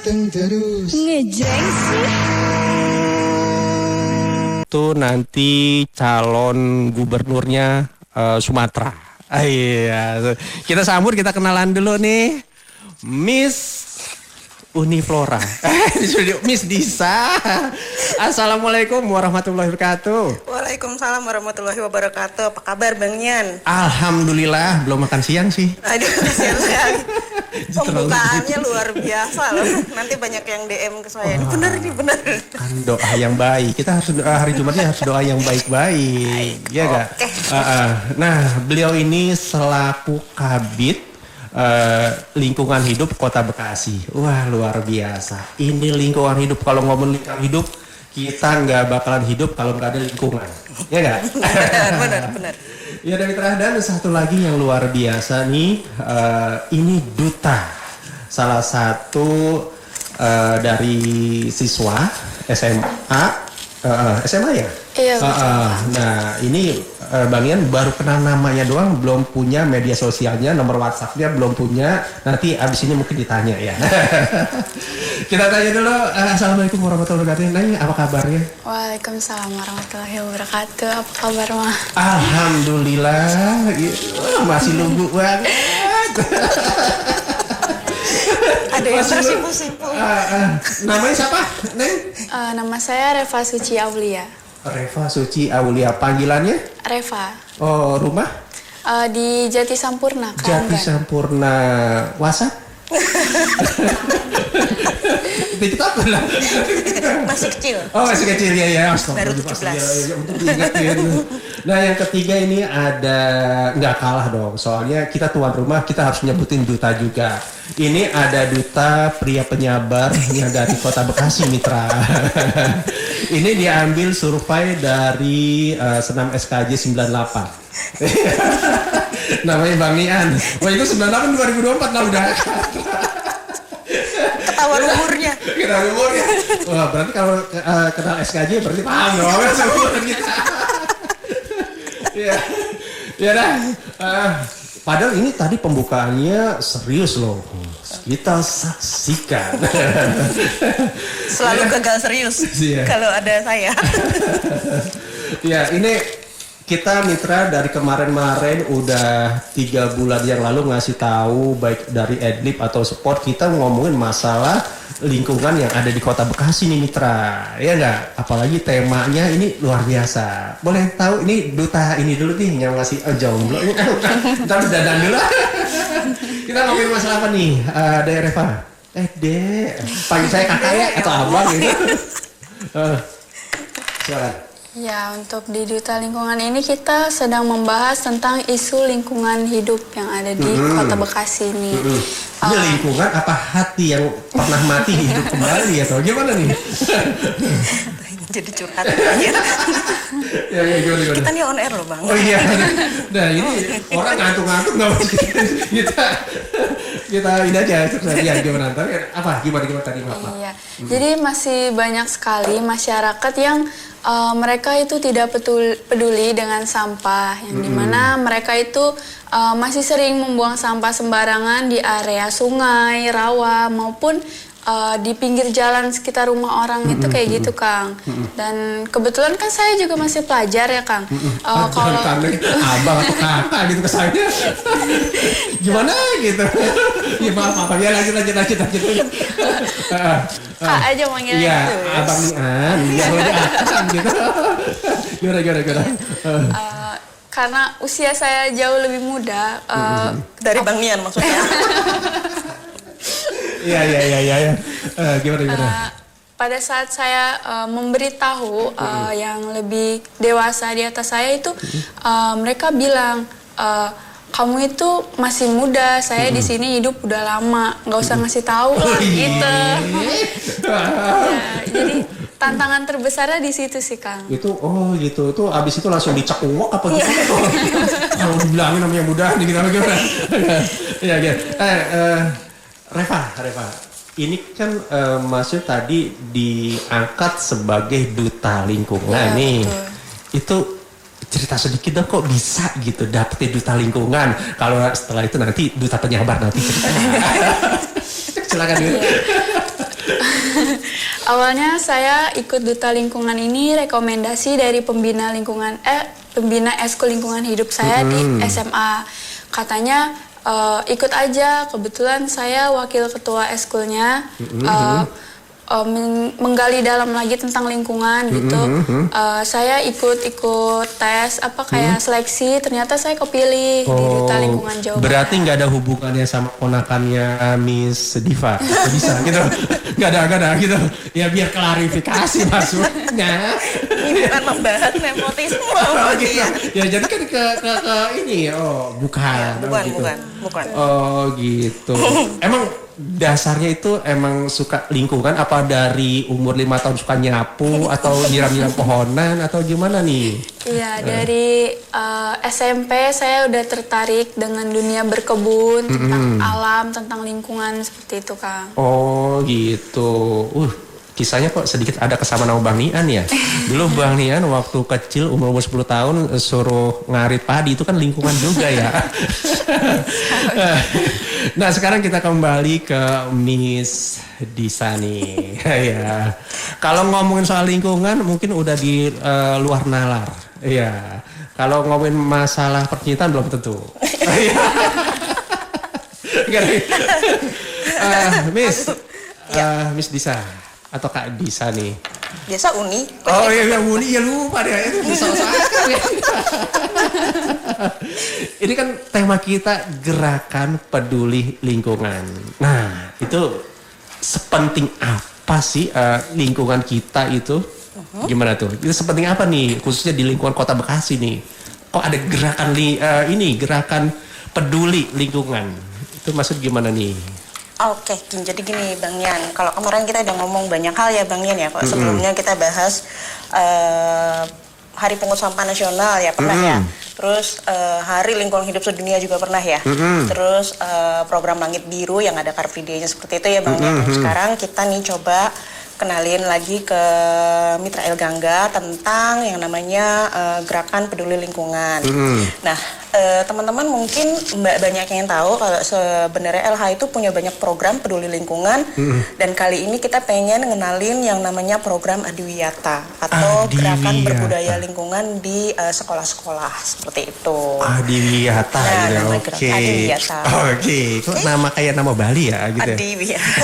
ganteng terus. Ngejreng sih. Itu nanti calon gubernurnya Sumatera. Iya, kita sambut, kita kenalan dulu nih. Miss Uniflora. Di studio Miss Disa. Assalamualaikum warahmatullahi wabarakatuh. Waalaikumsalam warahmatullahi wabarakatuh. Apa kabar Bang Nyan? Alhamdulillah, belum makan siang sih. Aduh, kasihan sekali. Pembukaannya luar biasa loh. Nanti banyak yang DM ke saya. Ini benar, ini benar. Kan doa yang baik. Kita harus hari Jumatnya harus doa yang baik-baik. Iya enggak? Oke. Nah, beliau ini selaku Kabid lingkungan hidup Kota Bekasi. Wah, luar biasa. Ini lingkungan hidup. Kalau ngomong lingkungan hidup, kita nggak bakalan hidup kalau nggak ada lingkungan. Ya nggak? Benar. Ya, dari dan satu lagi yang luar biasa nih, ini duta. Salah satu dari siswa SMA, SMA ya? Iya. Nah, ini Bang Ian baru kenal namanya doang, belum punya media sosialnya, nomor WhatsApp-nya belum punya. Nanti abis ini mungkin ditanya ya. Kita tanya dulu. Assalamualaikum warahmatullahi wabarakatuh. Nanya, apa kabarnya? Waalaikumsalam warahmatullahi wabarakatuh. Apa kabar, Ma? Alhamdulillah. Masih lugu banget. Ada yang tersipu-sipu. Namanya siapa, Neng? Nama saya Reva Suci Aulia. Reva Suci Aulia, panggilannya? Reva. Oh, rumah? Di Jati Sampurna, Jati Keranggan. Sampurna. WhatsApp? TikTok lah. Masih kecil. Oh, masih kecil ya. Baru 17. Ya, untuk diingetin. Nah, yang ketiga ini ada, nggak kalah dong. Soalnya kita tuan rumah, kita harus nyebutin duta juga. Ini ada duta pria penyabar yang dari Kota Bekasi, Mitra. Ini diambil survei dari Senam SKJ 98. Namanya Bang Nian. Wah, itu 98 2024 lah udah. Ketahuan umurnya. Ketahuan umurnya. Wah, berarti kalau kenal SKJ berarti paham dong umuran kita. Iya. Ya dah. Padahal ini tadi pembukaannya serius loh. Kita saksikan. Selalu gagal serius. Iya. Kalau ada saya. Ya, ini kita mitra dari kemarin-kemarin udah 3 bulan yang lalu ngasih tahu baik dari Adlib atau support kita ngomongin masalah lingkungan yang ada di Kota Bekasi nih mitra, ya nggak? Apalagi temanya ini luar biasa. Boleh tahu ini duta ini dulu nih yang ngasih jomblo ini ntar dadan dulu. Kita ngomongin masalah apa nih, Dek Reva? Dek, panggil saya kakak ya atau abang gitu? Silakan. Ya, untuk di Duta Lingkungan ini kita sedang membahas tentang isu lingkungan hidup yang ada di Kota Bekasi ini. Ini lingkungan apa hati yang pernah mati hidup kembali atau gimana nih? Jadi curhat. Ya, gimana? Kita nih on air loh Bang. Oh iya. Nah ini orang ngantuk-ngantuk nggak mau kita ini aja. Ya gimana? Gimana tadi Bapak? Iya. Jadi masih banyak sekali masyarakat yang mereka itu tidak peduli dengan sampah, yang dimana mereka itu masih sering membuang sampah sembarangan di area sungai, rawa maupun di pinggir jalan sekitar rumah orang itu kayak gitu Kang. Dan kebetulan kan saya juga masih pelajar ya Kang. Kalau abang atau kakak gitu ke saya, gimana gitu? Ya maaf ya lanjut. Kak aja manggilnya. Iya, abang Nian, yang lebih akan gitu. Gimana? Karena usia saya jauh lebih muda. Dari Bang Nian maksudnya. Iya. Gimana? Pada saat saya memberitahu yang lebih dewasa di atas saya itu, mereka bilang, kamu itu masih muda, saya di sini hidup udah lama, nggak usah ngasih tahu lah gitu. Ya, jadi tantangan terbesarnya di situ sih Kang. Itu gitu. Itu abis itu langsung dicekuok apa gitu? Kalau dibilangin namanya muda nih gimana? Iya. Reva. Ini kan maksud tadi diangkat sebagai duta lingkungan nih. Betul. Itu cerita sedikit dong kok bisa gitu dapetin duta lingkungan. Kalau setelah itu nanti duta penyabar nanti cerita. Silakan dulu. Awalnya saya ikut duta lingkungan ini rekomendasi dari pembina eskul lingkungan hidup saya di SMA. Katanya ikut aja, kebetulan saya wakil ketua eskulnya. Menggali dalam lagi tentang lingkungan gitu. Saya ikut tes kayak seleksi, ternyata saya kepilih di duta lingkungan Jawa Barat. Berarti nggak ada hubungannya sama ponakannya Miss Diva? Bisa gitu? Nggak ada gitu. Ya biar klarifikasi maksudnya. Ini bukan membahas nepotisme. Gitu. Ya jadi kan ke ini. Bukan. Bukan. Oh gitu. Emang dasarnya itu emang suka lingkungan, apa dari umur 5 tahun suka nyapu atau nyiram-nyiram pohonan atau gimana nih? Iya, dari SMP saya udah tertarik dengan dunia berkebun, tentang alam, tentang lingkungan seperti itu, Kang. Oh gitu. Kisahnya kok sedikit ada kesamaan sama Bang Nian ya. Dulu Bang Nian waktu kecil umur 10 tahun suruh ngarit padi, itu kan lingkungan juga ya. Nah sekarang kita kembali ke Miss Disa nih. Ya. Kalau ngomongin soal lingkungan mungkin udah di luar nalar. Iya. Kalau ngomongin masalah percintaan belum tentu. Miss Disa atau Kak Disa nih. Biasa Uni. Oh iya Uni, ya lupa deh. Itu ini kan tema kita gerakan peduli lingkungan. Nah itu sepenting apa sih lingkungan kita itu? Gimana tuh? Itu sepenting apa nih khususnya di lingkungan Kota Bekasi nih? Kok ada gerakan gerakan peduli lingkungan? Itu maksud gimana nih? Oke, jadi gini Bang Yan, kalau kemarin kita udah ngomong banyak hal ya Bang Yan ya, kalau sebelumnya kita bahas Hari Pungut Sampah Nasional ya pernah ya, terus Hari Lingkungan Hidup Sedunia juga pernah ya, terus program Langit Biru yang ada Car Free Day-nya seperti itu ya Bang Yan. Sekarang kita nih coba kenalin lagi ke Mitra El Gangga tentang yang namanya gerakan peduli lingkungan. Nah, teman-teman mungkin banyak yang tahu kalau sebenarnya LH itu punya banyak program peduli lingkungan dan kali ini kita pengen ngenalin yang namanya program Adiwiyata atau gerakan berbudaya lingkungan di sekolah-sekolah seperti itu. Adiwiyata gitu. Oke. Adiwiyata. Oke. Kok nama kayak nama Bali ya gitu. Adiwiyata.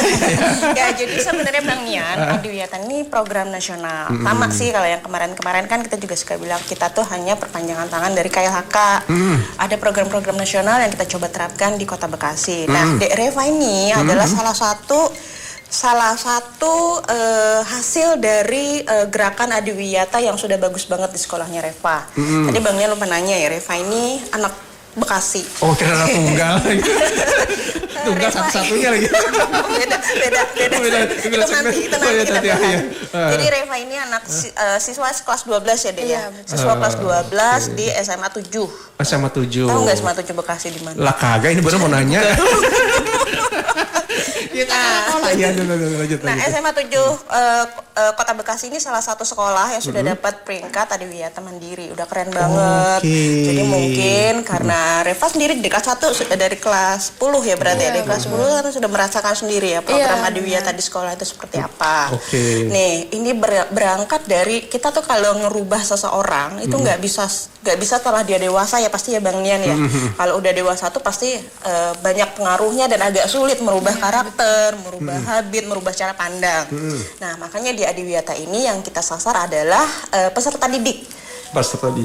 Ya, jadi sebenarnya Bang Nian, Adiwiyata ini program nasional. Sama sih kalau yang kemarin-kemarin kan kita juga suka bilang kita tuh hanya perpanjangan tangan dari KLHK. Ada program-program nasional yang kita coba terapkan di Kota Bekasi. Nah, Dek Reva ini adalah salah satu hasil dari gerakan Adiwiyata yang sudah bagus banget di sekolahnya Reva. Tadi Bang Nian lupa nanya ya, Reva ini anak Bekasi. Oh, kira anak tunggal. Tunggal satu-satunya lagi. Beda. Itu nanti. Jadi Reva ini anak siswa kelas 12 ya Dek ya. Siswa kelas 12 di SMA 7. SMA 7. Tahu nggak SMA 7 Bekasi di mana? Lah kagak, ini baru mau nanya. Nah, SMA 7 Kota Bekasi ini salah satu sekolah yang sudah dapat peringkat Adiwiyata Mandiri. Udah keren banget. Jadi mungkin karena Reva sendiri di kelas 1 dari kelas 10 ya berarti ya. Dari kelas 10 kan sudah merasakan sendiri ya program Adiwiyata di sekolah itu seperti apa. Nih, ini berangkat dari kita tuh kalau ngerubah seseorang itu nggak bisa setelah dia dewasa ya pasti ya Bang Nian ya. Kalau udah dewasa tuh pasti banyak pengaruhnya dan agak sulit merubah karakter, merubah habit, merubah cara pandang. Nah, makanya di Adiwiyata ini yang kita sasar adalah peserta didik.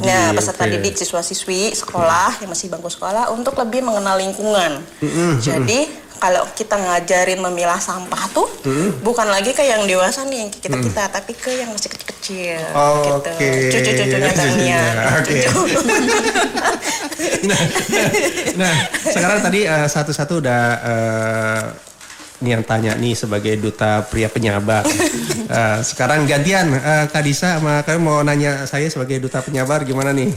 Nah, peserta didik siswa-siswi sekolah yang masih bangku sekolah untuk lebih mengenal lingkungan. Jadi kalau kita ngajarin memilah sampah tuh bukan lagi ke yang dewasa nih yang kita tapi ke yang masih kecil-kecil gitu. Cucu-cucunya Bang Nian. Nah, sekarang tadi satu-satu udah yang tanya nih sebagai duta pria penyabar. Sekarang gantian Kak Disa sama kamu mau nanya saya sebagai duta penyabar gimana nih?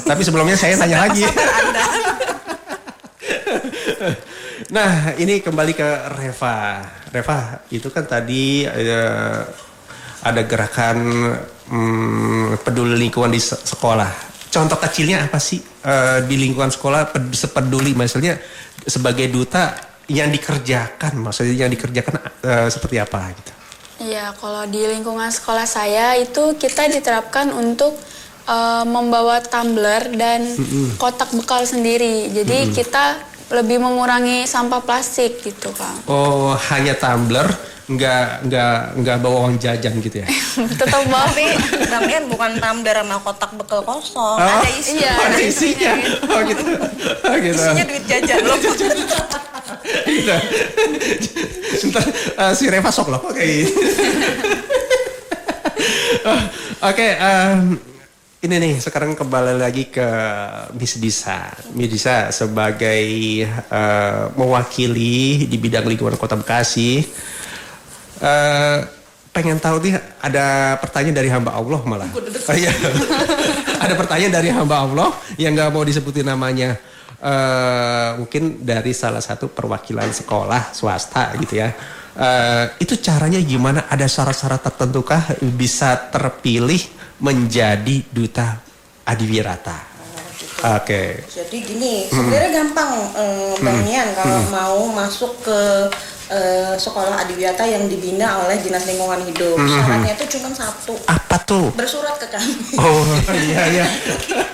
Tapi sebelumnya saya tanya lagi. Nah, ini kembali ke Reva. Reva, itu kan tadi ada gerakan peduli lingkungan di sekolah. Contoh kecilnya apa sih di lingkungan sekolah sepeduli, misalnya sebagai duta yang dikerjakan, maksudnya yang dikerjakan seperti apa gitu? Iya, kalau di lingkungan sekolah saya itu kita diterapkan untuk membawa tumbler dan kotak bekal sendiri. Jadi kita lebih mengurangi sampah plastik gitu, Kang. Oh, hanya tumbler, nggak bawa uang jajan gitu ya? Tetap bawa. Tapi Bang Ian bukan tumbler sama kotak bekal kosong, ada isinya. Iya, ada isinya. Oh gitu. Oh gitu. Isinya duit jajan loh. Gitu. Ntar si Reva sok loh kayak gitu. Oke, ini nih sekarang kembali lagi ke Miss Disa. Miss Disa sebagai mewakili di bidang lingkungan Kota Bekasi. Pengen tahu nih, ada pertanyaan dari hamba Allah malah. Oh, iya. Ada pertanyaan dari hamba Allah yang nggak mau disebutin namanya. Mungkin dari salah satu perwakilan sekolah swasta gitu ya. Itu caranya gimana? Ada syarat-syarat tertentukah bisa terpilih menjadi duta adiwirata? Oke. Jadi gini, sebenarnya gampang Bang Ian kalau mau masuk ke sekolah adiwiyata yang dibina oleh Dinas Lingkungan Hidup. Syaratnya itu cuma satu. Apa tuh? Bersurat ke kami. Oh iya.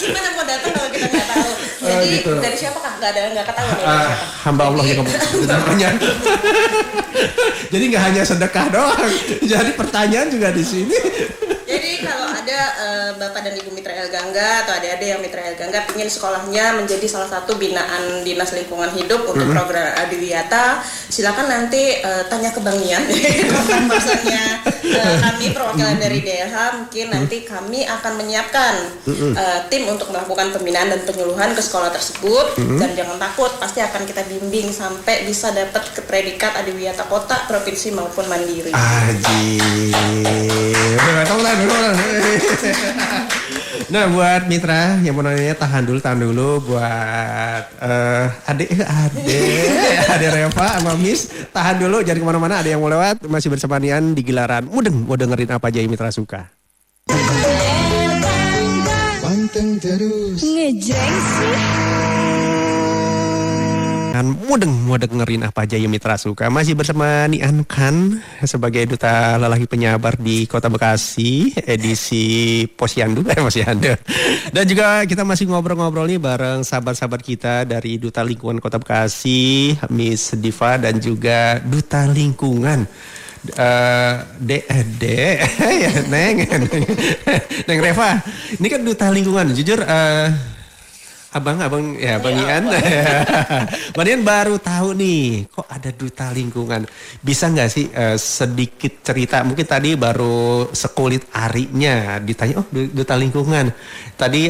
Gimana mau datang kalau kita nggak tahu? Jadi gitu. dari siapa kah? Nggak ketahuan. Hamba Allah yang namanya. Jadi nggak hanya sedekah doang. Jadi pertanyaan juga di sini. Jadi kalau ada Bapak dan Ibu Mitra El Gangga atau adik-adik yang Mitra El Gangga ingin sekolahnya menjadi salah satu binaan Dinas Lingkungan Hidup untuk program Adiwiyata, silakan nanti tanya ke Bang Ian, kontak personnya kami perwakilan dari DLH. Mungkin nanti kami akan menyiapkan tim untuk melakukan pembinaan dan penyuluhan ke sekolah tersebut. Dan jangan takut, pasti akan kita bimbing sampai bisa dapat ke predikat Adiwiyata Kota, Provinsi maupun Mandiri. Nah, buat mitra yang mau nanya tahan dulu buat adik Reva sama Miss, tahan dulu jangan kemana-mana, ada yang mau lewat, masih bersama Nian di Gelaran Mudeng, mau dengerin apa aja yang mitra suka. Panteng terus Ngejreng sih. Kan mudeng mau dengerin apa aja yang mitra suka. Masih bersama Nian kan sebagai duta lelaki penyabar di Kota Bekasi edisi Posyandu. Dan juga kita masih ngobrol-ngobrol nih bareng sahabat-sahabat kita dari Duta Lingkungan Kota Bekasi, Miss Diva, dan juga Duta Lingkungan Neng Reva. Ini kan Duta Lingkungan, jujur Abang ya Bang Ian. Bang Ian baru tahu nih, kok ada duta lingkungan. Bisa nggak sih sedikit cerita? Mungkin tadi baru sekulit arinya ditanya, oh duta lingkungan. Tadi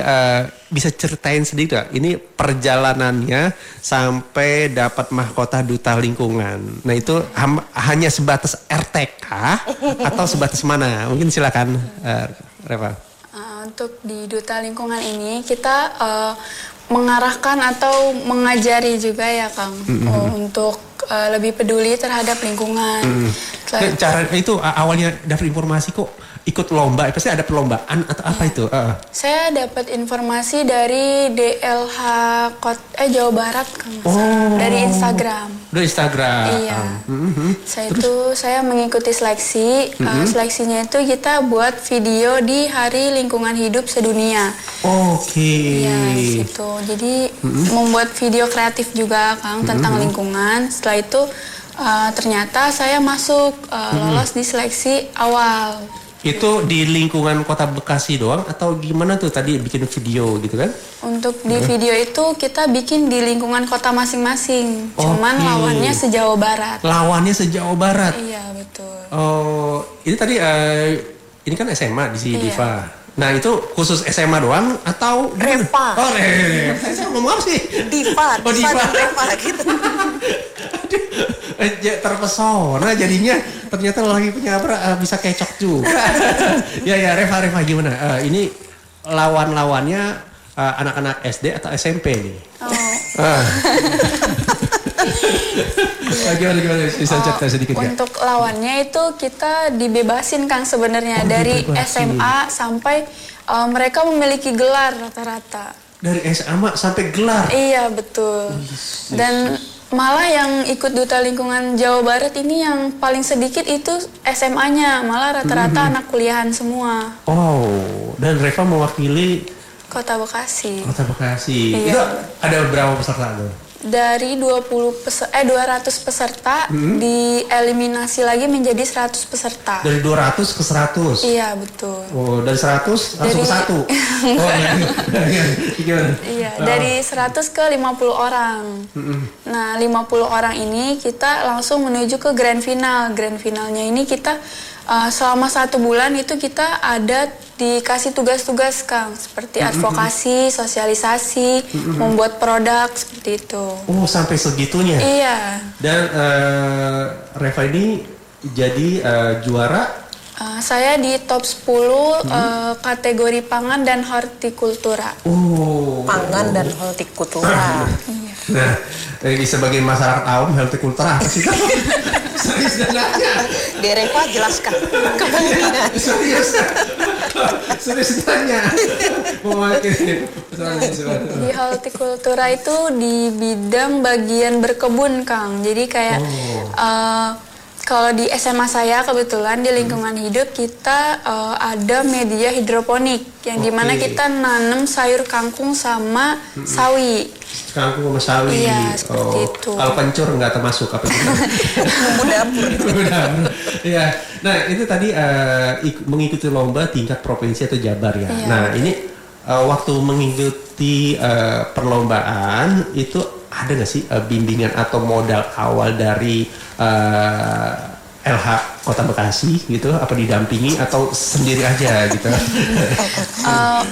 bisa ceritain sedikit gak? Ini perjalanannya sampai dapat mahkota duta lingkungan. Nah itu hanya sebatas RTK atau sebatas mana? Mungkin silakan Reva. Untuk di Duta Lingkungan ini kita mengarahkan atau mengajari juga ya Kang, untuk lebih peduli terhadap lingkungan. Cara itu awalnya dapat informasi kok ikut lomba, pasti ada perlombaan atau apa itu? Saya dapat informasi dari DLH Jawa Barat Kang, dari Instagram. Dari Instagram. Iya. Saya mengikuti seleksi. Seleksinya itu kita buat video di Hari Lingkungan Hidup Sedunia. Oke. Iya, gitu. Jadi membuat video kreatif juga Kang tentang lingkungan. Setelah itu ternyata saya masuk lolos di seleksi awal. Itu di lingkungan Kota Bekasi doang atau gimana tuh tadi bikin video gitu kan? Untuk di video itu kita bikin di lingkungan kota masing-masing. Cuman lawannya se-Jawa Barat. Lawannya se-Jawa Barat. Iya, betul. Oh, ini tadi ini kan SMA di sini Diva. Nah, itu khusus SMA doang atau Reva. Oh, Reva. Saya ngomong apa sih? Diva dan Reva gitu. Terpesona jadinya, ternyata lagi penyabar bisa kecok juga. ya Reva gimana? Ini lawan-lawannya anak-anak SD atau SMP nih? Gimana bisa cerita sedikit ya? Untuk lawannya itu kita dibebasin Kang sebenarnya dari SMA sampai mereka memiliki gelar rata-rata. Dari SMA sampai gelar? Iya betul. Dan Malah yang ikut Duta Lingkungan Jawa Barat ini yang paling sedikit itu SMA-nya, malah rata-rata anak kuliahan semua. Oh, dan Reva mewakili Kota Bekasi. Kota Bekasi. Iya. Itu ada berapa peserta tuh? Dari 200 peserta dieliminasi lagi menjadi 100 peserta. Dari 200 ke 100? Iya, betul. Oh, dari 100 langsung ke 1? Oh, gimana? Iya, dari 100 ke 50 orang. Nah, 50 orang ini kita langsung menuju ke grand final. Grand finalnya ini kita selama 1 bulan itu kita ada dikasih tugas-tugas, Kang, seperti advokasi, sosialisasi, membuat produk seperti itu. Oh, sampai segitunya? Iya. Dan Reva ini jadi juara? Saya di top 10 kategori pangan dan hortikultura. Oh. Pangan dan hortikultura. Nah, sebagai masyarakat awam, hortikultura apa sih? Serius dan nanya. Reva jelaskan kepentingan. Serius tanya. Di hortikultura itu di bidang bagian berkebun, Kang. Jadi kayak kalau di SMA saya kebetulan di lingkungan hidup kita ada media hidroponik yang dimana kita nanam sayur kangkung sama sawi. Kangkung sama sawi. Iya, seperti itu. Kalau pencur nggak termasuk apa itu? Dapur. Iya. Nah, itu tadi mengikuti lomba tingkat provinsi atau Jabar ya. Iya. Nah, ini waktu mengikuti perlombaan itu ada nggak sih bimbingan atau modal awal dari LH Kota Bekasi gitu? Apa didampingi atau sendiri aja gitu?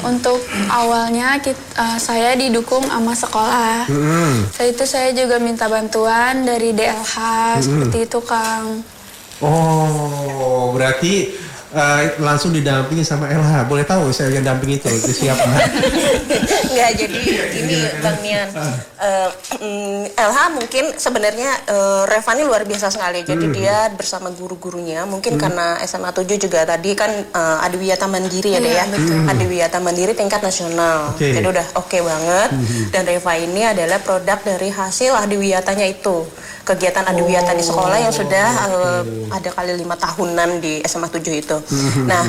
Untuk awalnya saya didukung sama sekolah. Setelah itu saya juga minta bantuan dari DLH seperti itu, Kang. Oh, berarti langsung didampingi sama LH. Boleh tahu saya yang damping itu siapa? Enggak, jadi ini Bang Nian. LH mungkin sebenarnya Reva ini luar biasa sekali. Jadi dia bersama guru-gurunya, mungkin karena SMA 7 juga tadi kan Adiwiyata Mandiri ada ya. Adiwiyata Mandiri tingkat nasional. Jadi udah oke banget. Dan Reva ini adalah produk dari hasil Adiwiyatanya itu. Kegiatan Adiwiyata di sekolah yang sudah ada kali 5 tahunan di SMA 7 itu. Nah,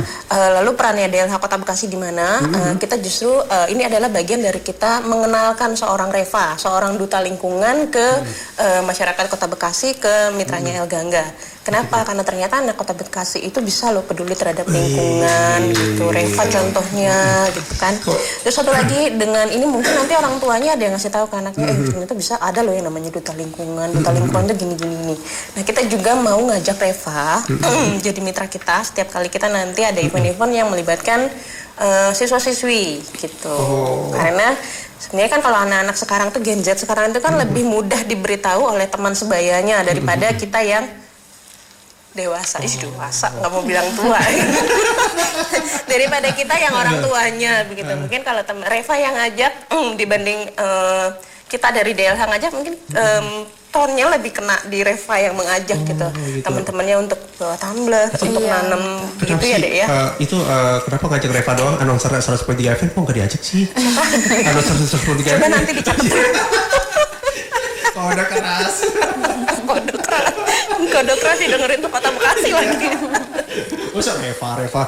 lalu perannya DLH Kota Bekasi di mana? Kita justru ini adalah bagian dari kita mengenalkan seorang Reva, seorang duta lingkungan ke masyarakat Kota Bekasi, ke mitranya El Gangga. Kenapa? Karena ternyata anak Kota Bekasi itu bisa loh peduli terhadap lingkungan gitu. Reva contohnya gitu kan. Terus satu lagi dengan ini mungkin nanti orang tuanya ada yang ngasih tahu ke anaknya, ternyata bisa ada loh yang namanya duta lingkungan. Duta lingkungan itu gini-gini. Nah, kita juga mau ngajak Reva jadi mitra kita setiap kali kita nanti ada event-event yang melibatkan siswa-siswi gitu. Karena sebenarnya kan kalau anak-anak sekarang tuh Gen Z sekarang itu kan lebih mudah diberitahu oleh teman sebayanya daripada kita yang dewasa, dewasa nggak mau bilang tua daripada kita yang orang tuanya begitu. Mungkin kalau Reva yang ngajak dibanding kita dari DLH ngajak mungkin tonnya lebih kena di Reva yang mengajak gitu. Teman-temannya untuk bawa tumbler, untuk nanam gitu ya, Dek ya. Itu kenapa ngajak Reva doang? Announcer 100.3 FM kok nggak diajak sih? Announcer 100.3 FM. Coba nanti dicatat. Kode keras. Kode keras dengerin tuh Kota Bekasi lagi. Masa Reva.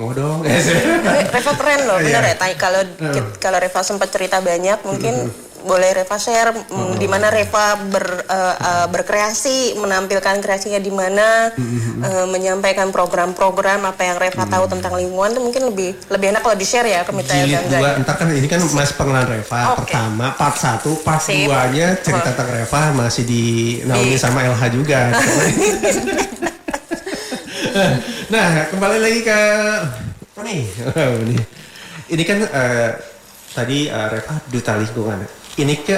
Mau dong. Reva keren loh, benar ya. Kalau Reva sempat cerita banyak, mungkin boleh Reva share di mana Reva berkreasi, menampilkan kreasinya di mana, menyampaikan program-program apa yang Reva tahu tentang lingkungan itu mungkin lebih enak kalau di share ya ke mitra Jilid 2, ntar kan ini kan masih pengenalan Reva pertama, part 1, part 2-nya cerita tentang Reva masih dinaungi sama LH juga. Nah, kembali lagi ke ini kan tadi Reva duta lingkungan. Ini ke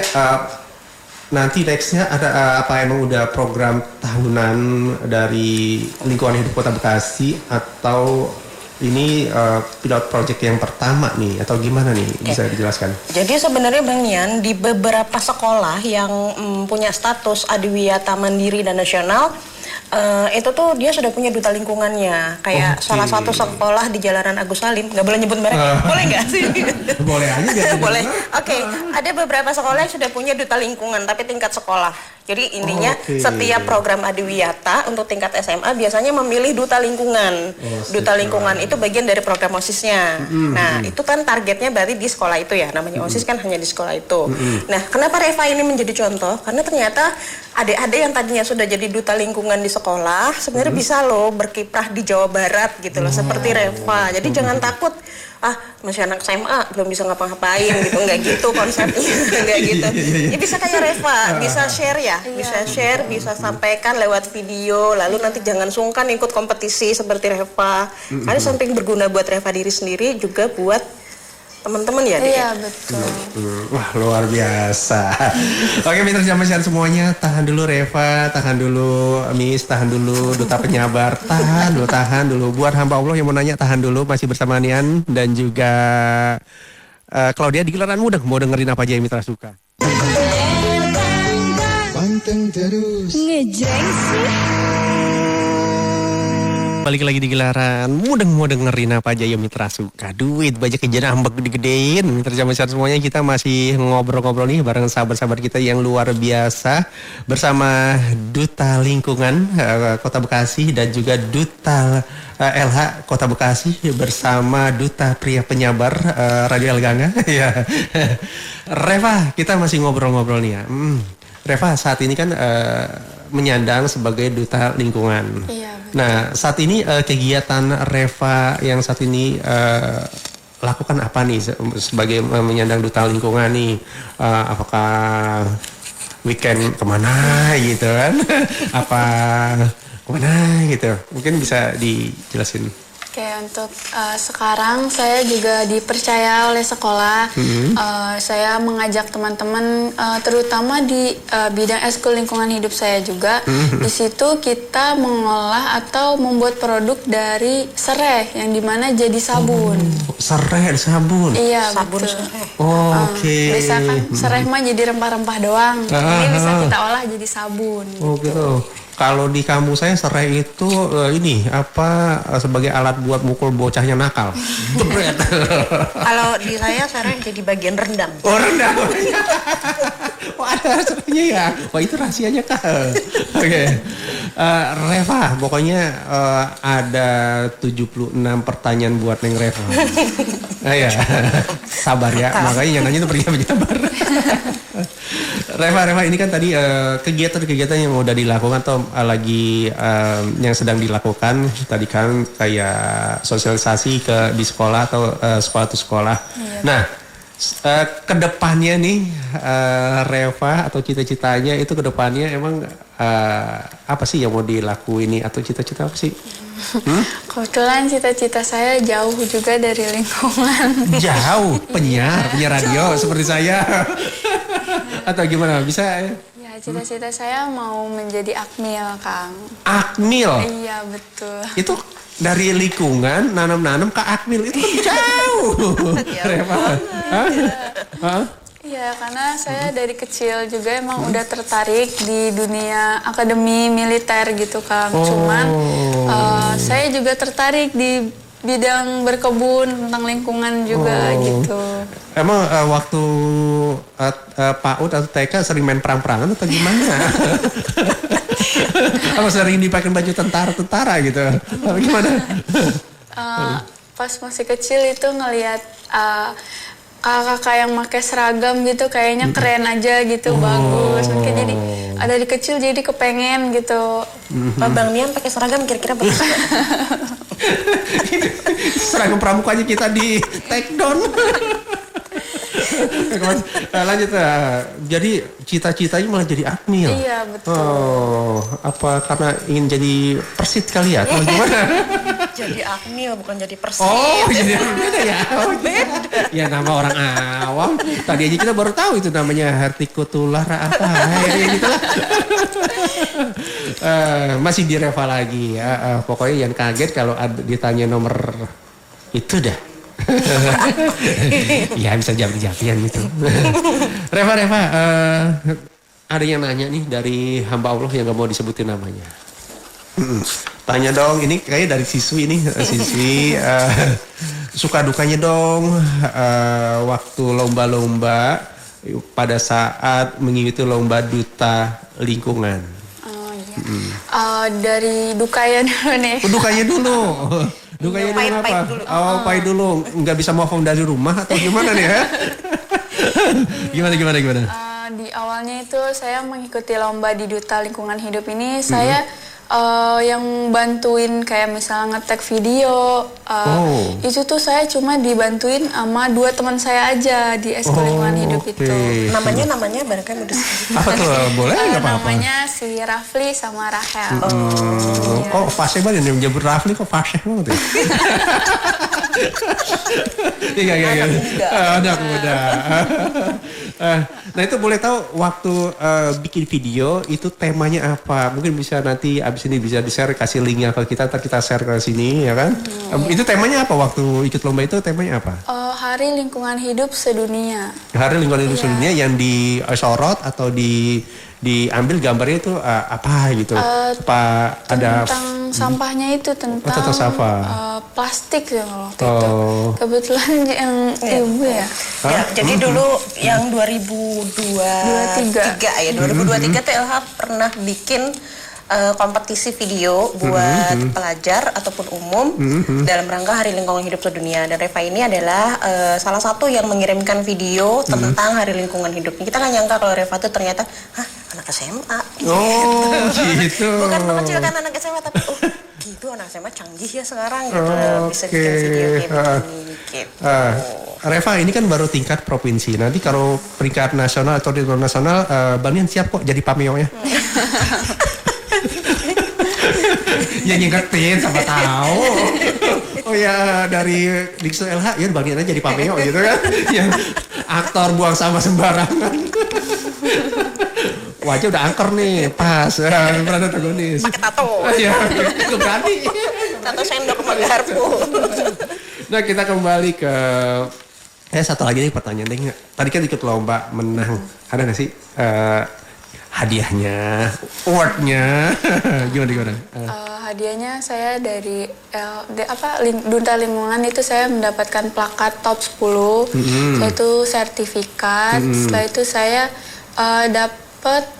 nanti nextnya ada apa emang udah program tahunan dari lingkungan hidup Kota Bekasi atau ini pilot project yang pertama nih atau gimana nih bisa dijelaskan? Jadi sebenarnya Bang Nian di beberapa sekolah yang punya status Adiwiyata Mandiri dan Nasional Itu tuh dia sudah punya duta lingkungannya. Kayak salah satu sekolah di Jalanan Agus Salim, nggak boleh nyebut merek. Boleh nggak sih? Boleh aja gitu. Boleh. Oke, ada beberapa sekolah yang sudah punya duta lingkungan tapi tingkat sekolah. Jadi intinya setiap program Adiwiyata untuk tingkat SMA biasanya memilih duta lingkungan. Duta lingkungan itu bagian dari program OSIS-nya. Nah, itu kan targetnya berarti di sekolah itu ya. Namanya OSIS kan hanya di sekolah itu. Nah, kenapa Reva ini menjadi contoh? Karena ternyata adik-adik yang tadinya sudah jadi duta lingkungan di sekolah sebenarnya bisa loh berkiprah di Jawa Barat gitu loh, seperti Reva. Jadi jangan takut, masih anak SMA belum bisa ngapa-ngapain gitu, nggak gitu konsepnya. Nggak gitu. Ya bisa kayak Reva, bisa share ya, bisa share, bisa sampaikan lewat video, lalu nanti jangan sungkan ikut kompetisi seperti Reva. Karena samping berguna buat Reva diri sendiri juga buat teman-teman ya. Iya, betul. Wah, luar biasa. Oke, mitra Jamasian semuanya, tahan dulu Reva, tahan dulu Miss, tahan dulu Duta Penyabar, tahan dulu. Buat hamba Allah yang mau nanya, tahan dulu, masih bersama Nian dan juga Claudia di Gelaran Mudeng. Mau dengerin apa aja yang mitra suka? Panteng terus. Ngejreng sih. Balik lagi di Gelaran Mudeng, mau dengerin apa aja yang mitra suka. Duit banyak kejadian ambek gede-gedein. Mitra Jamasian semuanya, kita masih ngobrol-ngobrol nih bareng sahabat-sahabat kita yang luar biasa bersama Duta Lingkungan Kota Bekasi dan juga Duta LH Kota Bekasi bersama Duta Pria Penyabar Radio El Gangga. Ya. Reva, kita masih ngobrol-ngobrol nih ya. Reva saat ini kan menyandang sebagai Duta Lingkungan. Iya. Nah, saat ini kegiatan Reva yang saat ini lakukan apa nih sebagai menyandang Duta Lingkungan nih? Apakah weekend kemana gitu kan? Apa kemana gitu? Mungkin bisa dijelasin. Oke, untuk sekarang saya juga dipercaya oleh sekolah. Saya mengajak teman-teman, terutama di bidang ekskul lingkungan hidup saya juga. Di situ kita mengolah atau membuat produk dari serai, yang dimana jadi sabun. Serai sabun? Iya, Sabun betul. serai. Oke. Biasa kan serai mah jadi rempah-rempah doang. Ini bisa kita olah jadi sabun. Oh gitu. Kalau di kampung saya serai itu sebagai alat buat mukul bocahnya nakal. Kalau di saya sekarang jadi bagian rendang. Oh, rendang. Oh, ada serainya ya. Wah, itu rahasianya kah? Oke. Reva, pokoknya ada 76 pertanyaan buat Neng Reva. Ya. Sabar ya. Makanya yang nanya itu pria penyabar. Reva, ini kan tadi kegiatan-kegiatan yang udah dilakukan atau lagi yang sedang dilakukan tadi kan kayak sosialisasi di sekolah atau sekolah to sekolah. Iya. Nah, kedepannya nih Reva atau cita-citanya itu kedepannya emang apa sih yang mau dilakuin nih atau cita-cita apa sih? Kebetulan cita-cita saya jauh juga dari lingkungan. Jauh, penyiar radio seperti saya. Atau gimana? Bisa ya? Ya, cita-cita saya mau menjadi akmil, Kang. Akmil? Iya, betul. Itu dari lingkungan, nanam-nanam ke akmil itu kan jauh. Reva. Hah? Iya, karena saya dari kecil juga emang udah tertarik di dunia akademi militer gitu, Kang. Cuman saya juga tertarik di bidang berkebun tentang lingkungan juga gitu. Emang waktu PAUD atau TK sering main perang-perangan atau gimana? Apa sering dipakai baju tentara gitu? Atau gimana? Pas masih kecil itu ngelihat kakak-kakak yang pakai seragam gitu kayaknya keren aja gitu, bagus. Mungkin jadi dari kecil jadi kepengen gitu. Bang Nian pakai seragam kira-kira bagus. Seragam pramukanya kita di take down. Lanjut. Jadi cita-citanya malah jadi akmil. Iya, betul. Oh, apa karena ingin jadi persit kali ya? Atau gimana? Jadi akmil bukan jadi persit. Oh, jadi beda ya. Oh, beda. Ya nama orang awam. Tadi aja kita baru tahu itu namanya hortikultura apa. Ya gitulah. Masih di Reva lagi ya. Pokoknya yang kaget kalau ditanya nomor itu dah. Ya bisa jawab-jawaban gitu. Reva, ada yang nanya nih dari hamba Allah yang gak mau disebutin namanya. Tanya dong, ini kayaknya dari siswi ini, siswi suka dukanya dong waktu lomba-lomba pada saat mengikuti lomba duta lingkungan. Oh iya. Dari dukanya dulu nih. Dukanya dulu. Dukanya dulu apa? Pahit dulu. Oh, pahit dulu. Nggak bisa move on dari rumah atau gimana nih ya? Gimana? Di awalnya itu saya mengikuti lomba di Duta Lingkungan Hidup ini, saya yang bantuin kayak misalnya ngetek video. Itu tuh saya cuma dibantuin sama 2 teman saya aja di Eskul Lingkungan Hidup itu. Namanya barangkali udah Apa tuh? Boleh nggak apa-apa? Namanya si Rafli sama Rahel. Kok fasih banget yang menyebut Rafli kok fasih banget ya? Iya. Anak muda. Nah itu boleh tahu waktu bikin video itu temanya apa? Mungkin bisa nanti abis ini bisa di-share, kasih linknya ke kita, ntar kita share ke sini ya kan? Itu temanya apa waktu ikut lomba itu temanya apa? Hari Lingkungan Hidup Sedunia. Hari Lingkungan Hidup Sedunia yang disorot atau diambil gambarnya itu apa gitu? Apa ada Tentang sampahnya itu tentang sampah. plastik ya waktu itu. Kebetulan yang ibu ya. Ya, jadi dulu yang 2023 ya, 2023 tuh LH pernah bikin kompetisi video buat pelajar ataupun umum dalam rangka Hari Lingkungan Hidup Sedunia. Dan Reva ini adalah salah satu yang mengirimkan video tentang Hari Lingkungan Hidup. Kita nggak nyangka kalau Reva tuh ternyata, anak SMA. Oh, gitu. Bukan mengecilkan anak SMA, tapi gitu anak SMA canggih ya sekarang gitu. Bisa bikin video kayak begini gitu. Reva ini kan baru tingkat provinsi. Nanti kalau peringkat nasional atau di luar nasional, Banian siap kok jadi pameo-nya. Ya ngingetin sama tahu. Oh ya dari Diksu LH ya bagian aja jadi pameo gitu kan. Yang aktor buang sampah sembarangan. Wajah udah angker nih, pas peran antagonis. Pakai tato. Iya, itu ganti. Tato sendok sama garpu. Nah kita kembali ke satu lagi nih pertanyaan deh. Tadi kan ikut lomba menang. Ada nggak sih hadiahnya, awardnya? Gimana? Hadiahnya saya dari Duta Lingkungan itu saya mendapatkan plakat top 10, yaitu sertifikat. Setelah itu saya dapat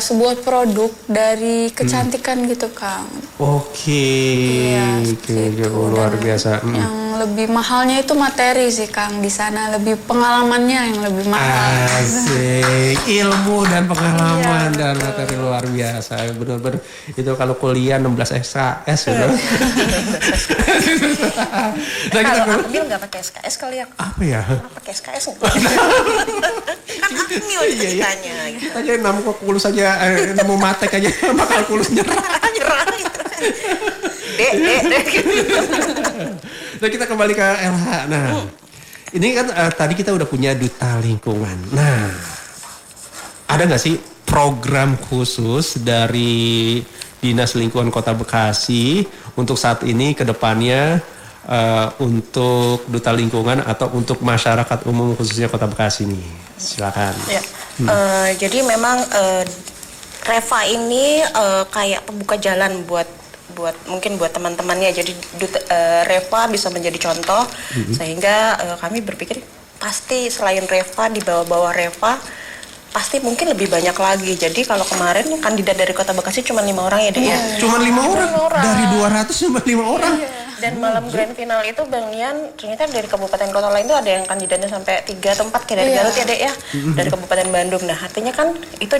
sebuah produk dari kecantikan gitu Kang. Oke, Gitu. luar biasa. Yang lebih mahalnya itu materi sih Kang, di sana lebih pengalamannya yang lebih mahal. Asik, ilmu dan pengalaman dan materi luar biasa. Benar-benar itu kalau kuliah 16 SKS gitu. Nah, kalau Akmil nggak pakai SKS kali ya? Apa ya? Pakai SKS nggak? Kan Akmil ceritanya. Kita aja nemu kalkulus aja, nemu matek aja sama kalkulus nyerah gitu. Dek. Nah kita kembali ke LH. Nah ini kan tadi kita udah punya duta lingkungan. Nah ada nggak sih program khusus dari Dinas Lingkungan Kota Bekasi untuk saat ini ke depannya untuk duta lingkungan atau untuk masyarakat umum khususnya Kota Bekasi nih? Silakan. Ya. Jadi memang Reva ini kayak pembuka jalan buat mungkin buat teman-temannya. Jadi Reva bisa menjadi contoh sehingga kami berpikir pasti selain Reva, di bawah-bawah Reva pasti mungkin lebih banyak lagi. Jadi kalau kemarin kandidat dari Kota Bekasi cuma 5 orang ya Dek ya. Cuma 5 orang? Dari 200 cuma 5 orang? Dan malam grand final itu Bang Nian ternyata dari kabupaten kota lain tuh ada yang kandidatnya sampai 3 atau 4 kayak dari Garut ya Dek ya. Dari Kabupaten Bandung. Nah artinya kan itu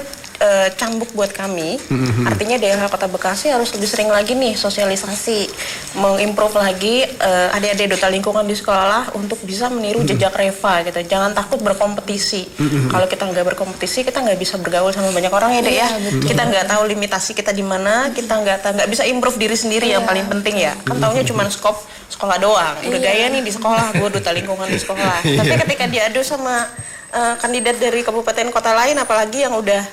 cambuk buat kami. Artinya daerah Kota Bekasi harus lebih sering lagi nih sosialisasi, mengimprove lagi adik-adik duta lingkungan di sekolah untuk bisa meniru jejak Reva gitu. Jangan takut berkompetisi. Kalau kita nggak berkompetisi kita nggak bisa bergaul sama banyak orang ya Dek ya. Kita nggak tahu limitasi kita di mana, kita nggak bisa improve diri sendiri yang paling penting ya. Kan taunya cuma skop sekolah doang. Udah gaya nih di sekolah, gue duta lingkungan di sekolah. Tapi ketika diadu sama kandidat dari kabupaten kota lain, apalagi yang udah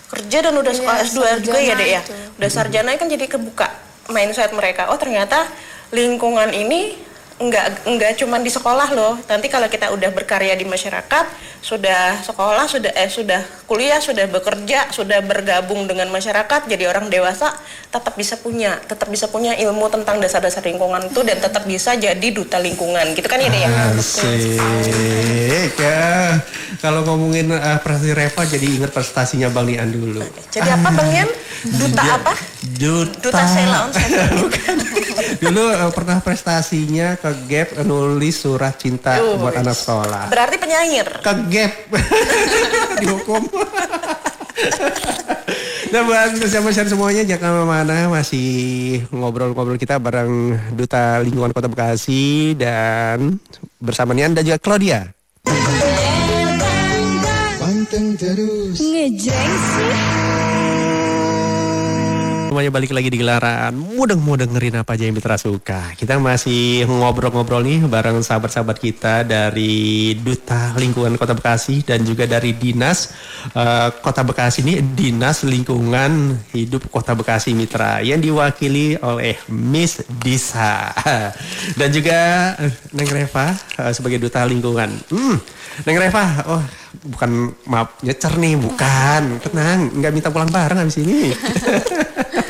kerja dan udah sekolah S2 juga ya Dek ya. Udah sarjana kan jadi kebuka mindset mereka. Oh ternyata lingkungan ini enggak cuman di sekolah loh. Nanti kalau kita udah berkarya di masyarakat, sudah sekolah, sudah kuliah, sudah bekerja, sudah bergabung dengan masyarakat, jadi orang dewasa, tetap bisa punya ilmu tentang dasar-dasar lingkungan itu dan tetap bisa jadi duta lingkungan. Gitu kan ide ya? Asik. Ya. Kalau ngomongin prestasi Reva jadi ingat prestasinya Bang Nian dulu. Jadi apa Bang Nian? Duta apa? Duta Sela on Bukan. Dulu pernah prestasinya ke Gap nulis surat cinta buat anak sekolah. Berarti penyair. Ke Gap. Dihukum. Nah buat masyarakat semuanya jangan kemana-mana, masih ngobrol-ngobrol kita bareng Duta Lingkungan Kota Bekasi dan bersama Nian dan juga Claudia. Panteng terus. Ngejreng sih. Semuanya balik lagi di Gelaran. Mudah-mudahan dengerin apa aja yang Mitra suka. Kita masih ngobrol-ngobrol nih bareng sahabat-sahabat kita dari Duta Lingkungan Kota Bekasi dan juga dari Dinas Kota Bekasi ini, Dinas Lingkungan Hidup Kota Bekasi Mitra yang diwakili oleh Miss Disa dan juga Neng Reva sebagai Duta Lingkungan. Neng Reva, oh bukan maaf nyecer nih, bukan, tenang, nggak minta pulang bareng habis ini.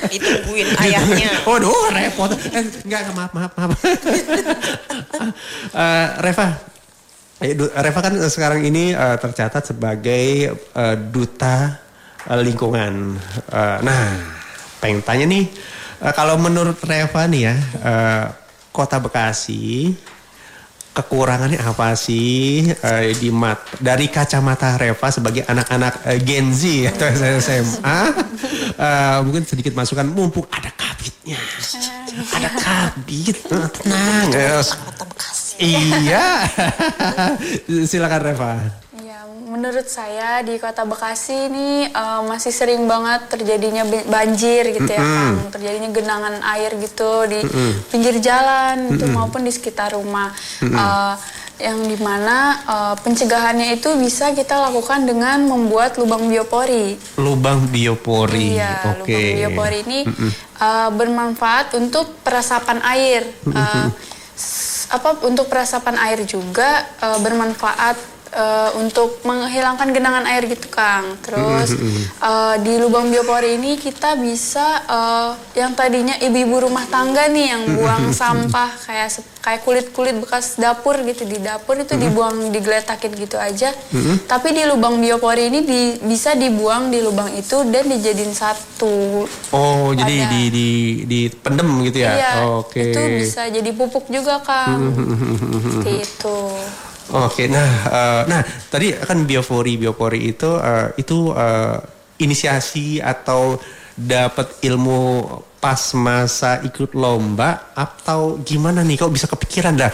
Ditungguin ayahnya. Waduh, repot. Enggak, maaf. Reva kan sekarang ini tercatat sebagai duta lingkungan. Nah, pengen tanya nih, kalau menurut Reva nih ya, Kota Bekasi kekurangannya apa sih dari kacamata Reva sebagai anak-anak Gen Z atau SMA? Mungkin sedikit masukan mumpung ada kabitnya. Ada kabit, tenang. Kota Bekasi. Iya. Silakan Reva. Menurut saya di Kota Bekasi ini masih sering banget terjadinya banjir gitu ya Kang. Terjadinya genangan air gitu di pinggir jalan gitu maupun di sekitar rumah. Yang dimana pencegahannya itu bisa kita lakukan dengan membuat lubang biopori. Lubang biopori. Iya, Oke. lubang biopori ini bermanfaat untuk peresapan air. Untuk peresapan air juga bermanfaat untuk menghilangkan genangan air gitu Kang. Terus di lubang biopori ini kita bisa yang tadinya ibu-ibu rumah tangga nih yang buang sampah kayak kulit-kulit bekas dapur gitu di dapur itu dibuang digeletakin gitu aja. Tapi di lubang biopori ini bisa dibuang di lubang itu dan dijadiin satu. Oh, jadi dipendem gitu ya? Iya, Oke. itu bisa jadi pupuk juga Kang. Seperti itu. Oke, nah tadi kan biopori itu inisiasi atau dapat ilmu pas masa ikut lomba atau gimana nih? Kok bisa kepikiran dah?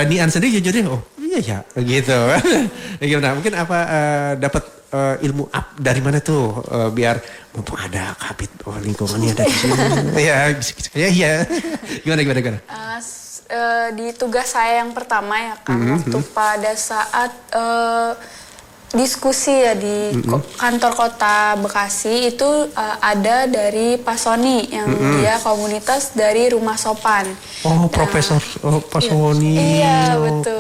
Nian sendiri jujur deh, oh iya ya gitu. Gimana? Mungkin apa dapat ilmu dari mana tuh biar mumpung ada kabit lingkungannya ada di sini. Ya, iya. Gimana? Di tugas saya yang pertama ya Kang, waktu pada saat diskusi ya di kantor Kota Bekasi itu ada dari Pak Soni yang dia komunitas dari Rumah Sopan. Oh, Profesor Pak Soni. Iya, betul.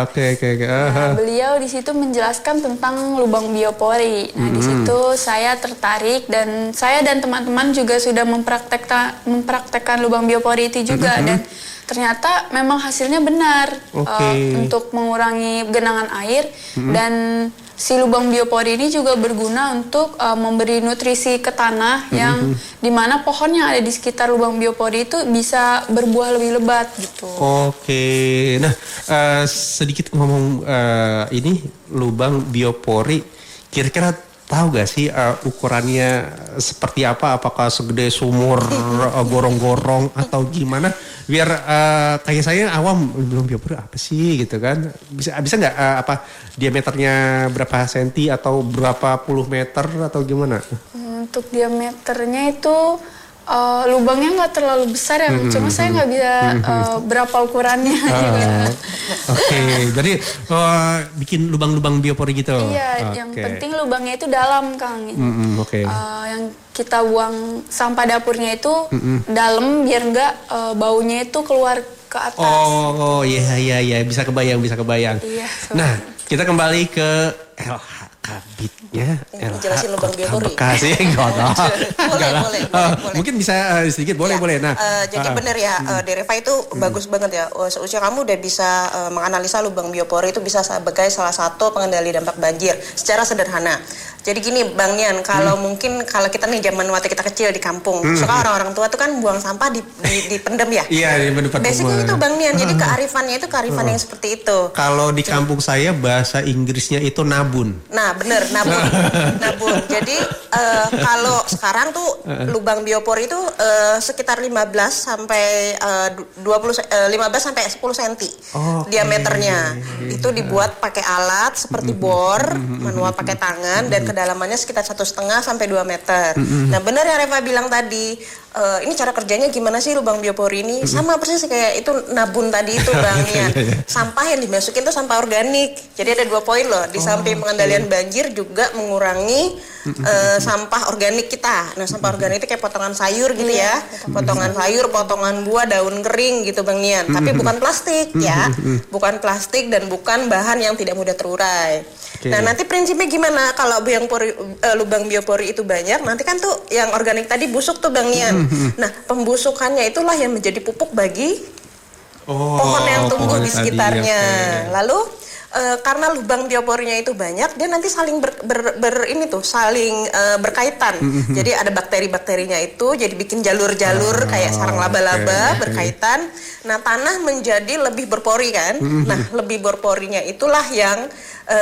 Oke. Nah, beliau di situ menjelaskan tentang lubang biopori. Nah, di situ saya tertarik dan saya dan teman-teman juga sudah mempraktekkan lubang biopori itu juga dan ternyata memang hasilnya benar untuk mengurangi genangan air dan si lubang biopori ini juga berguna untuk memberi nutrisi ke tanah yang dimana pohon yang ada di sekitar lubang biopori itu bisa berbuah lebih lebat gitu. Oke, nah sedikit ngomong ini lubang biopori, kira-kira tahu gak sih ukurannya seperti apa? Apakah segede sumur gorong-gorong atau gimana? Biar kayak saya awam belum biopori apa sih gitu kan? Bisa nggak apa diameternya berapa senti atau berapa puluh meter atau gimana? Untuk diameternya itu Lubangnya nggak terlalu besar ya, cuma saya nggak bisa berapa ukurannya. Oke, jadi bikin lubang-lubang biopori gitu. Iya, yang penting lubangnya itu dalam, Kang. Oke. Yang kita buang sampah dapurnya itu dalam biar nggak baunya itu keluar ke atas. Oh, iya, bisa kebayang. Iya, Nah, kita kembali ke LH Kabitnya. Jelasin lubang biopori. Bekasi, Boleh. Mungkin bisa sedikit, boleh. Nah, jadi benar ya, Dereva itu bagus banget ya. Seusia kamu udah bisa menganalisa lubang biopori itu bisa sebagai salah satu pengendali dampak banjir secara sederhana. Jadi gini Bang Nian, kalau mungkin kalau kita nih zaman waktu kita kecil di kampung, suka orang-orang tua tuh kan buang sampah dipendem ya. Iya, di depan Basicnya rumah. itu Bang Nian, jadi kearifannya itu kearifan yang seperti itu. Kalau di kampung saya bahasa Inggrisnya itu nabun. Nah bener, nabung. Jadi kalau sekarang tuh lubang biopori itu sekitar 15 sampai 15 sampai 10 cm diameternya. Itu dibuat pakai alat seperti bor, manual pakai tangan dan kedalamannya sekitar 1,5 sampai 2 meter. Nah benar yang Reva bilang tadi, ini cara kerjanya gimana sih lubang biopori ini? Sama persis kayak itu nabun tadi itu Bang Nian. Sampah yang dimasukin tuh sampah organik. Jadi ada 2 poin loh. Di samping pengendalian banjir juga mengurangi sampah organik kita. Nah sampah organik itu kayak potongan sayur gitu ya. Potongan sayur, potongan buah, daun kering gitu Bang Nian. Tapi bukan plastik ya. Bukan plastik dan bukan bahan yang tidak mudah terurai. Nah nanti prinsipnya gimana kalau lubang biopori itu banyak, nanti kan tuh yang organik tadi busuk tuh Bang Nian. Nah pembusukannya itulah yang menjadi pupuk bagi pohon yang tumbuh di sekitarnya. Lalu karena lubang bioporinya itu banyak, dia nanti saling saling berkaitan. Jadi ada bakteri-bakterinya itu, jadi bikin jalur-jalur kayak sarang laba-laba berkaitan. Nah tanah menjadi lebih berpori kan. Nah lebih berporinya itulah yang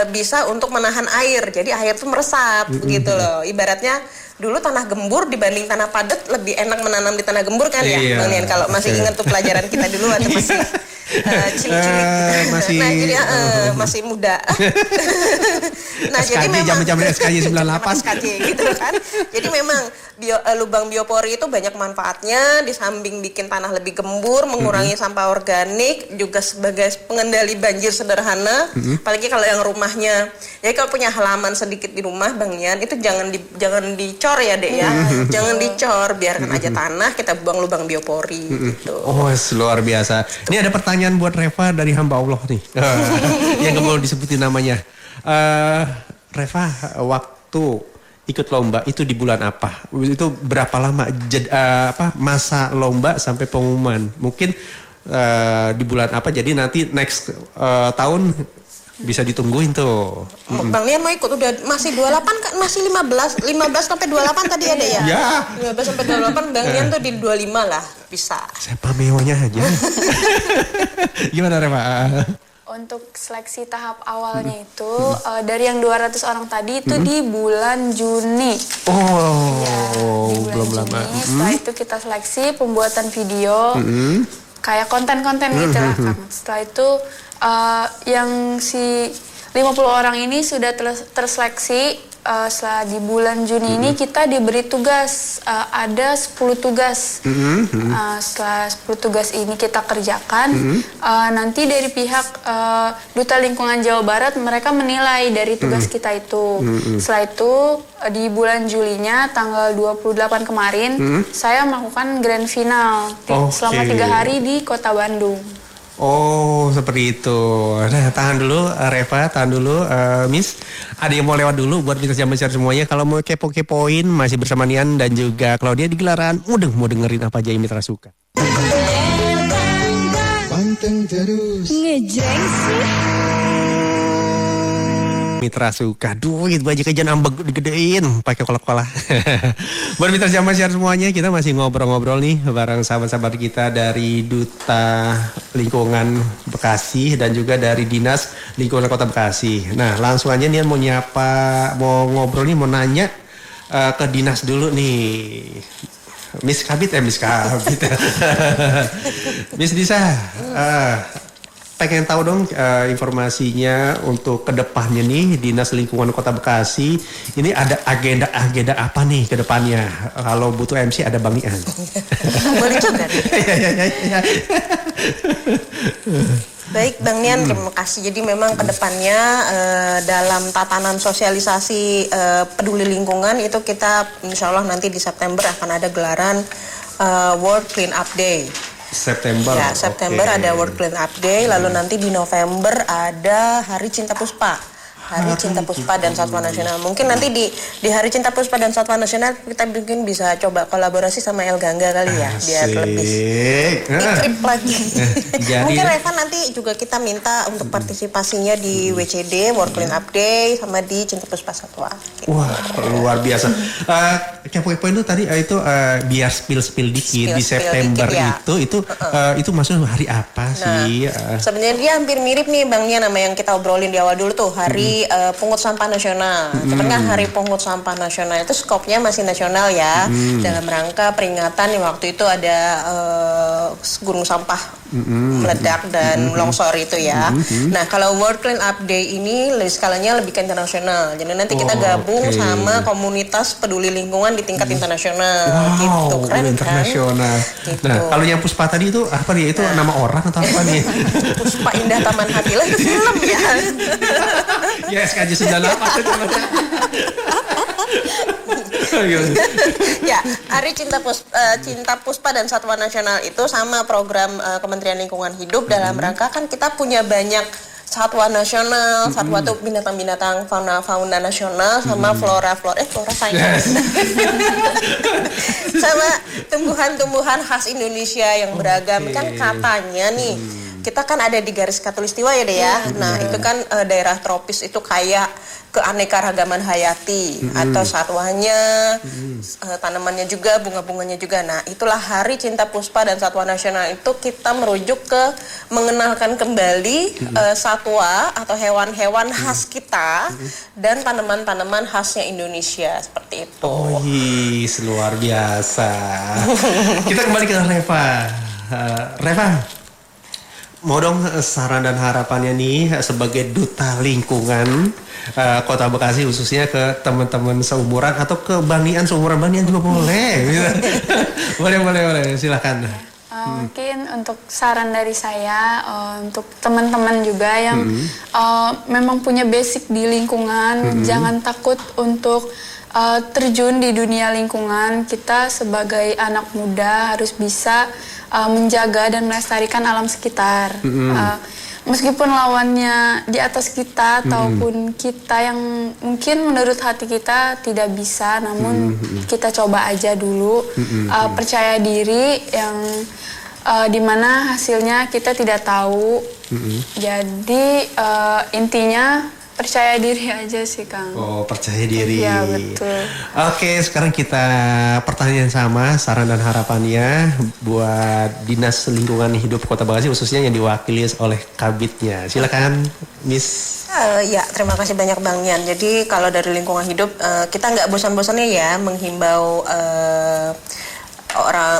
bisa untuk menahan air. Jadi air itu meresap gitu loh. Ibaratnya dulu tanah gembur dibanding tanah padat lebih enak menanam di tanah gembur kan ya, Bang Nian? Kalau masih ingat tuh pelajaran kita dulu atau masih cilik-cilik. Nah jadi masih muda. Nah jadi memang zaman SKJ 98 SKJ gitu kan. Jadi memang lubang biopori itu banyak manfaatnya, di samping bikin tanah lebih gembur, mengurangi sampah organik, juga sebagai pengendali banjir sederhana. Apalagi kalau yang rumahnya, ya kalau punya halaman sedikit di rumah Bang Nian, itu jangan dicor ya Dek ya. Jangan dicor, biarkan aja tanah, kita buang lubang biopori gitu. Oh luar biasa. Ini ada pertanyaan buat Reva dari hamba Allah nih. Yang gak boleh disebutin namanya. Reva, waktu ikut lomba itu di bulan apa? Itu berapa lama masa lomba sampai pengumuman? Mungkin di bulan apa? Jadi nanti next tahun bisa ditungguin tuh. Bang Nian mau ikut udah masih 28 kan, masih 15 sampai 28 tadi ada ya? Ya. 15 sampai 28 Bang Nian tuh di 25 lah bisa. Saya pameonya aja. Gimana Reva? Untuk seleksi tahap awalnya itu dari yang 200 orang tadi itu di bulan Juni. Oh, Di bulan belum Juni. lama. Setelah itu kita seleksi pembuatan video, kayak konten-konten gitu lah Kang. Setelah itu yang si 50 orang ini sudah terseleksi. Setelah di bulan Juni ini kita diberi tugas, ada 10 tugas. Setelah 10 tugas ini kita kerjakan, nanti dari pihak Duta Lingkungan Jawa Barat mereka menilai dari tugas kita itu. Setelah itu di bulan Julinya tanggal 28 kemarin saya melakukan grand final selama 3 hari di Kota Bandung. Oh, seperti itu. Nah, tahan dulu Reva, tahan dulu Miss. Ada yang mau lewat dulu buat Mitra Jamban Share semuanya. Kalau mau kepo-kepoin masih bersama Nian dan juga Claudia di Gelaran. Mau dengerin apa aja yang Mitra suka. Panteng terus. Ngejreng sih. Mitra suka duit baju kejan ambek digedein pakai kolak-kolak. Buat Mitra Jamban Share semuanya, kita masih ngobrol-ngobrol nih bareng sahabat-sahabat kita dari Duta Lingkungan Bekasi dan juga dari Dinas Lingkungan Kota Bekasi. Nah, langsung aja nih mau ngobrol nih, mau nanya ke dinas dulu nih. Miss Kabit. Miss Disa. pengen tahu dong informasinya untuk kedepannya nih Dinas Lingkungan Kota Bekasi. Ini ada agenda-agenda apa nih ke depannya? Kalau butuh MC ada Bang Ian. Boleh juga. Ya. Baik Bang Nian, terima kasih. Jadi memang kedepannya dalam tatanan sosialisasi peduli lingkungan itu kita insya Allah nanti di September akan ada gelaran World Clean Up Day. September. Ya, September ada World Clean Up Day, lalu nanti di November ada Hari Cinta Puspa. Hari Cinta Puspa dan Satwa Nasional. Mungkin nanti di Hari Cinta Puspa dan Satwa Nasional kita mungkin bisa coba kolaborasi sama El Gangga kali ya, biar lebih trip lagi. Mungkin Reva nanti juga kita minta untuk partisipasinya di WCD World Clean Up Day sama di Cinta Puspa Satwa. Gitu. Wah, luar biasa. Kepo-kepo itu tadi itu biar spill dikit di September dikit, ya. Itu maksudnya hari apa sih? Sebenarnya dia hampir mirip nih Bang Nia nama yang kita obrolin di awal dulu tuh, Hari Pungut Sampah Nasional. Sebenarnya Hari Pungut Sampah Nasional itu skopnya masih nasional ya, dalam rangka peringatan yang waktu itu ada gunung sampah meledak dan longsor itu ya. Nah kalau World Clean Up Day ini skalanya lebih ke internasional. Jadi nanti kita gabung sama komunitas peduli lingkungan di tingkat internasional. Gitu, keren internasional. Kan? Gitu. Nah kalau yang Puspa tadi itu apa nih? Itu nama orang atau apa nih? Puspa Indah Taman Hati lah, itu film ya. Ya SKJ 98 itu Ya, Hari Cinta Puspa dan Satwa Nasional itu sama program Kementerian Lingkungan Hidup dalam rangka kan kita punya banyak satwa nasional, satwa tuh binatang-binatang fauna nasional sama flora sains. Sama tumbuhan-tumbuhan khas Indonesia yang beragam. Kan katanya nih kita kan ada di garis khatulistiwa ya deh ya. Nah itu kan daerah tropis itu kayak keanekaragaman hayati atau satwanya, tanamannya juga, bunga-bunganya juga. Nah itulah Hari Cinta Puspa dan Satwa Nasional itu kita merujuk ke mengenalkan kembali satwa atau hewan-hewan khas kita dan tanaman-tanaman khasnya Indonesia seperti itu. Oh luar biasa. Kita kembali ke Reva. Reva, mau dong saran dan harapannya nih sebagai duta lingkungan Kota Bekasi khususnya ke teman-teman seumuran atau ke Banian seumuran Banian juga boleh. boleh silakan. Mungkin untuk saran dari saya untuk teman-teman juga yang memang punya basic di lingkungan, jangan takut untuk terjun di dunia lingkungan. Kita sebagai anak muda harus bisa menjaga dan melestarikan alam sekitar. Meskipun lawannya di atas kita ataupun kita yang mungkin menurut hati kita tidak bisa, namun kita coba aja dulu. Percaya diri yang dimana hasilnya kita tidak tahu. Jadi intinya percaya diri aja sih Kang. Oh percaya diri. Iya betul. Oke sekarang kita pertanyaan sama saran dan harapannya buat Dinas Lingkungan Hidup Kota Bekasi khususnya yang diwakili oleh Kabitnya. Silakan Miss. Ya terima kasih banyak Bang Nian. Jadi kalau dari lingkungan hidup kita nggak bosan-bosannya ya menghimbau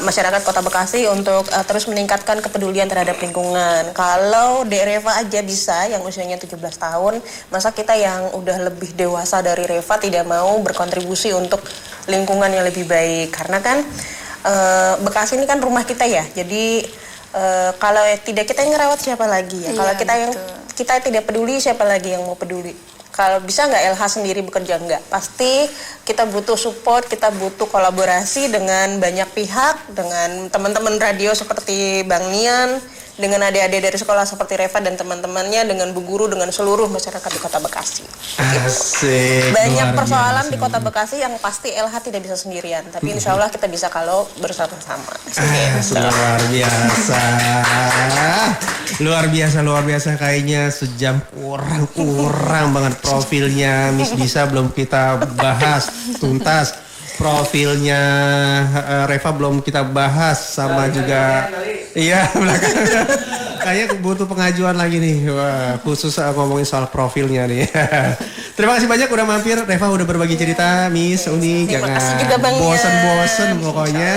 masyarakat Kota Bekasi untuk terus meningkatkan kepedulian terhadap lingkungan. Kalau Dek Reva aja bisa yang usianya 17 tahun, masa kita yang udah lebih dewasa dari Reva tidak mau berkontribusi untuk lingkungan yang lebih baik. Karena kan Bekasi ini kan rumah kita ya. Jadi kalau tidak kita yang ngerawat siapa lagi ya? Iya, kalau kita tidak peduli siapa lagi yang mau peduli? Kalau bisa nggak LH sendiri bekerja nggak? Pasti kita butuh support, kita butuh kolaborasi dengan banyak pihak, dengan teman-teman radio seperti Bang Nian, dengan adik-adik dari sekolah seperti Reva dan teman-temannya, dengan Bu Guru, dengan seluruh masyarakat di Kota Bekasi. Asik. Banyak persoalan di Kota Bekasi yang pasti LH tidak bisa sendirian, tapi insya Allah kita bisa kalau bersama-sama. Luar biasa. Luar biasa kayaknya sejam kurang banget profilnya Miss Disa belum kita bahas tuntas. Profilnya Reva belum kita bahas sama juga iya belakang. Kayaknya butuh pengajuan lagi nih. Wah, khusus ngomongin soal profilnya nih. Terima kasih banyak udah mampir. Reva udah berbagi cerita, Miss Uni. Terima Jangan kasih juga, Bang Ian. bosan-bosan pokoknya.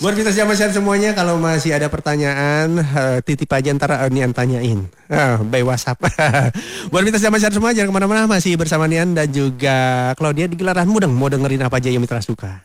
Buat kita siapa-siapa semuanya, kalau masih ada pertanyaan, titip aja ntar Nian tanyain. By WhatsApp. Buat kita siapa-siapa semua, jangan kemana-mana. Masih bersama Nian dan juga Claudia di Gelaran Mudeng. Mau dengerin apa aja yang Mitra suka.